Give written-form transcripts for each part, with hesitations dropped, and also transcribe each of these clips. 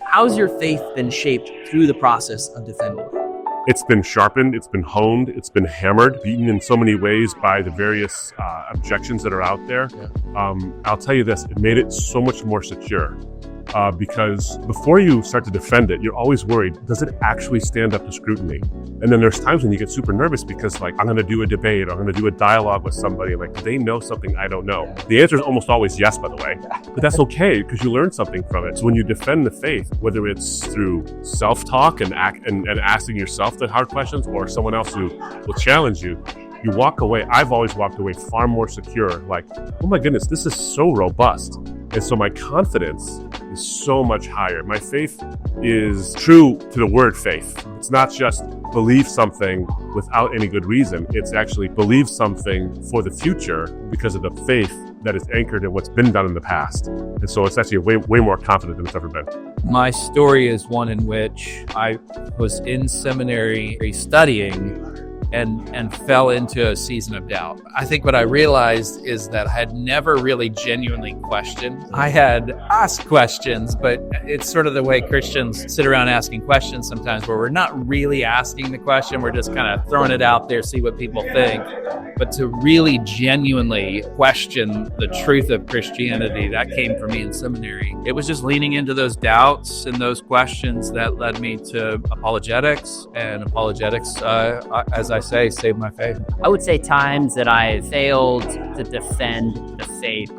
How's your faith been shaped through the process of defending? It's been sharpened, it's been honed, it's been hammered, beaten in so many ways by the various objections that are out there. I'll tell you this, it made it so much more secure. Because before you start to defend it, you're always worried, does it actually stand up to scrutiny? And then there's times when you get super nervous because I'm going to do a debate, I'm going to do a dialogue with somebody, do they know something I don't know? The answer is almost always yes, by the way, but that's okay because you learn something from it. So when you defend the faith, whether it's through self-talk and asking yourself the hard questions or someone else who will challenge you, you walk away. I've always walked away far more secure, oh my goodness, this is so robust. And so my confidence is so much higher. My faith is true to the word faith. It's not just believe something without any good reason. It's actually believe something for the future because of the faith that is anchored in what's been done in the past. And so it's actually way more confident than it's ever been. My story is one in which I was in seminary studying and fell into a season of doubt. I think what I realized is that I had never really genuinely questioned. I had asked questions, but it's sort of the way Christians sit around asking questions sometimes where we're not really asking the question, we're just kind of throwing it out there, see what people think. But to really genuinely question the truth of Christianity, that came from me in seminary. It was just leaning into those doubts and those questions that led me to apologetics, and apologetics, as I say, saved my faith. I would say times that I failed to defend the faith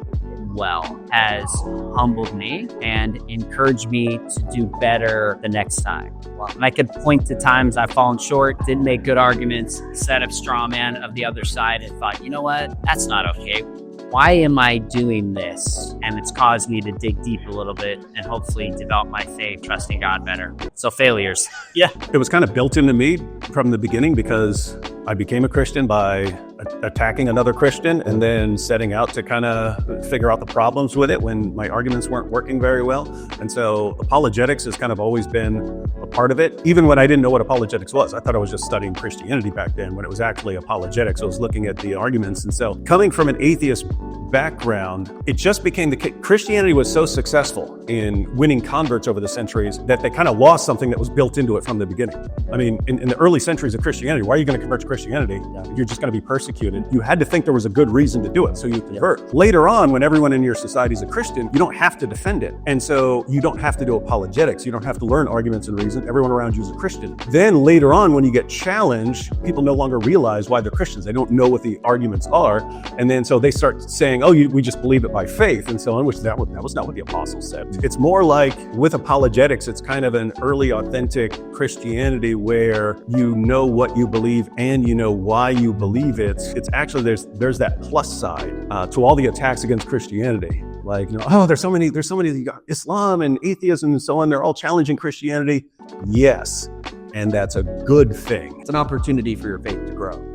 well has humbled me and encouraged me to do better the next time. And I could point to times I've fallen short, didn't make good arguments, set up straw man of the other side and thought, you know what, that's not okay. Why am I doing this? And it's caused me to dig deep a little bit and hopefully develop my faith, trusting God better. So failures. Yeah. It was kind of built into me from the beginning because I became a Christian by attacking another Christian and then setting out to kind of figure out the problems with it when my arguments weren't working very well. And so apologetics has kind of always been a part of it. Even when I didn't know what apologetics was, I thought I was just studying Christianity back then when it was actually apologetics. I was looking at the arguments. And so coming from an atheist background, it just became Christianity was so successul in winning converts over the centuries that they kind of lost something that was built into it from the beginning. I mean, in the early centuries of Christianity, why are you going to convert to Christianity? You're just going to be persecuted. You had to think there was a good reason to do it, so you convert. Later on, when everyone in your society is a Christian, you don't have to defend it. And so you don't have to do apologetics. You don't have to learn arguments and reason. Everyone around you is a Christian. Then later on, when you get challenged, people no longer realize why they're Christians. They don't know what the arguments are. And then so they start saying, we just believe it by faith and so on, which that was not what the apostles said. It's more like with apologetics, it's kind of an early authentic Christianity where you know what you believe and you know why you believe it. It's actually, there's that plus side to all the attacks against Christianity. There's so many Islam and atheism and so on. They're all challenging Christianity. Yes. And that's a good thing. It's an opportunity for your faith to grow.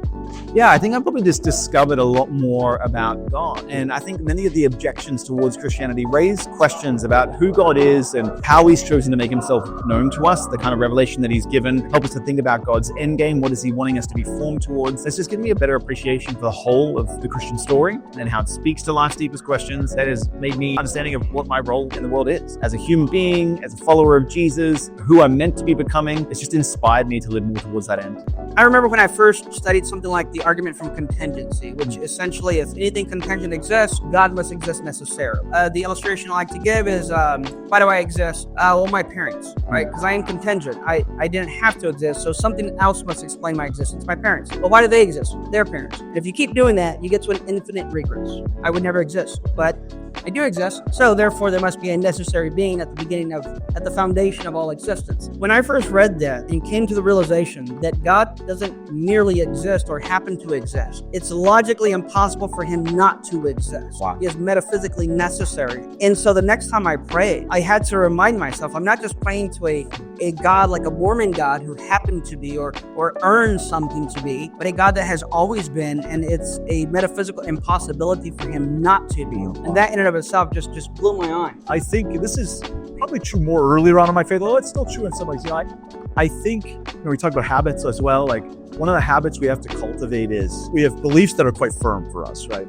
Yeah, I think I've probably just discovered a lot more about God. And I think many of the objections towards Christianity raise questions about who God is and how he's chosen to make himself known to us, the kind of revelation that he's given, help us to think about God's end game. What is he wanting us to be formed towards? It's just given me a better appreciation for the whole of the Christian story and how it speaks to life's deepest questions. That has made me understanding of what my role in the world is. As a human being, as a follower of Jesus, who I'm meant to be becoming, it's just inspired me to live more towards that end. I remember when I first studied something like the argument from contingency, which essentially, if anything contingent exists, God must exist necessarily. The illustration I like to give is, why do I exist? My parents, right? Because I am contingent. I didn't have to exist, so something else must explain my existence. My parents. Well, why do they exist? Their parents. And if you keep doing that, you get to an infinite regress. I would never exist, but I do exist, so therefore there must be a necessary being at the foundation of all existence. When I first read that and came to the realization that God doesn't merely exist or happen to exist, it's logically impossible for him not to exist. Wow. He is metaphysically necessary. And so the next time I prayed, I had to remind myself, I'm not just praying to a God like a Mormon God who happened to be or earned something to be, but a God that has always been, and it's a metaphysical impossibility for him not to be. And that in and of itself just blew my mind. I think this is probably true more earlier on in my faith, although it's still true in some ways. I think we talk about habits as well. one of the habits we have to cultivate is we have beliefs that are quite firm for us, right?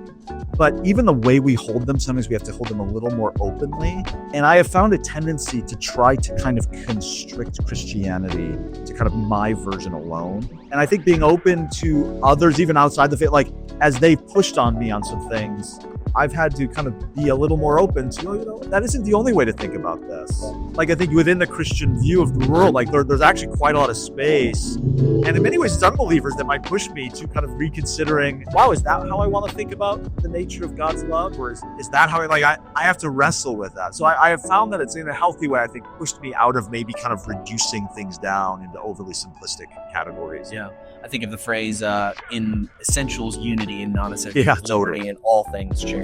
But even the way we hold them, sometimes we have to hold them a little more openly. And I have found a tendency to try to kind of constrict Christianity to kind of my version alone. And I think being open to others, even outside the faith, like as they've pushed on me on some things, I've had to kind of be a little more open to, that isn't the only way to think about this. Like, I think within the Christian view of the world, like there's actually quite a lot of space. And in many ways, it's unbelievers that might push me to kind of reconsidering, wow, is that how I want to think about the nature of God's love? Or is that how I have to wrestle with that. So I have found that it's in a healthy way, I think, pushed me out of maybe kind of reducing things down into overly simplistic categories. Yeah. I think of the phrase, in essentials, unity, and non-essentials, Yeah, liberty, totally. in all things, charity.